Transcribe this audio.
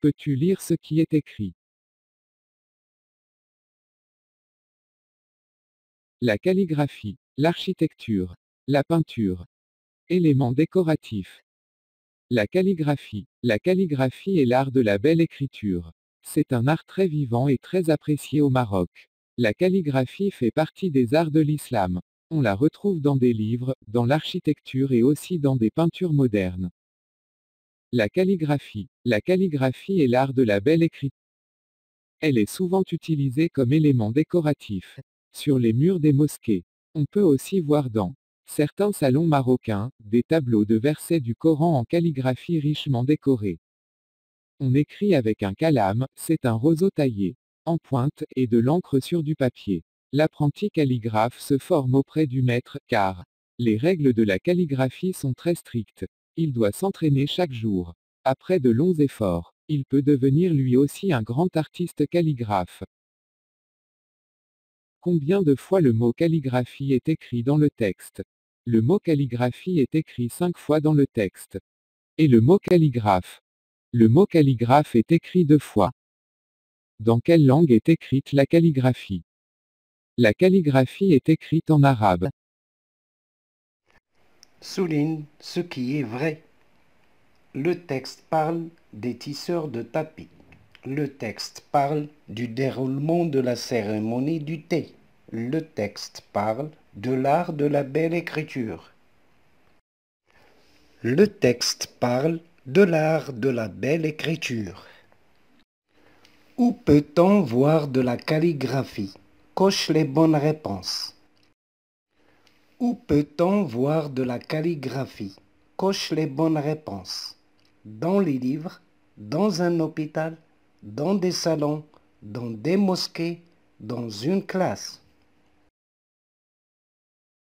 Peux-tu lire ce qui est écrit? La calligraphie, l'architecture, la peinture. Éléments décoratifs. La calligraphie. La calligraphie est l'art de la belle écriture. C'est un art très vivant et très apprécié au Maroc. La calligraphie fait partie des arts de l'islam. On la retrouve dans des livres, dans l'architecture et aussi dans des peintures modernes. La calligraphie. La calligraphie est l'art de la belle écriture. Elle est souvent utilisée comme élément décoratif. Sur les murs des mosquées. On peut aussi voir dans certains salons marocains, des tableaux de versets du Coran en calligraphie richement décorés. On écrit avec un calame, c'est un roseau taillé en pointe, et de l'encre sur du papier. L'apprenti calligraphe se forme auprès du maître, car les règles de la calligraphie sont très strictes. Il doit s'entraîner chaque jour. Après de longs efforts, il peut devenir lui aussi un grand artiste calligraphe. Combien de fois le mot calligraphie est écrit dans le texte? Le mot calligraphie est écrit 5 fois dans le texte. Et le mot calligraphe? Le mot calligraphe est écrit 2 fois. Dans quelle langue est écrite la calligraphie? La calligraphie est écrite en arabe. Souligne ce qui est vrai. Le texte parle des tisseurs de tapis. Le texte parle du déroulement de la cérémonie du thé. Le texte parle de l'art de la belle écriture. Le texte parle de l'art de la belle écriture. Où peut-on voir de la calligraphie? Coche les bonnes réponses. Où peut-on voir de la calligraphie? Coche les bonnes réponses. Dans les livres, dans un hôpital, dans des salons, dans des mosquées, dans une classe.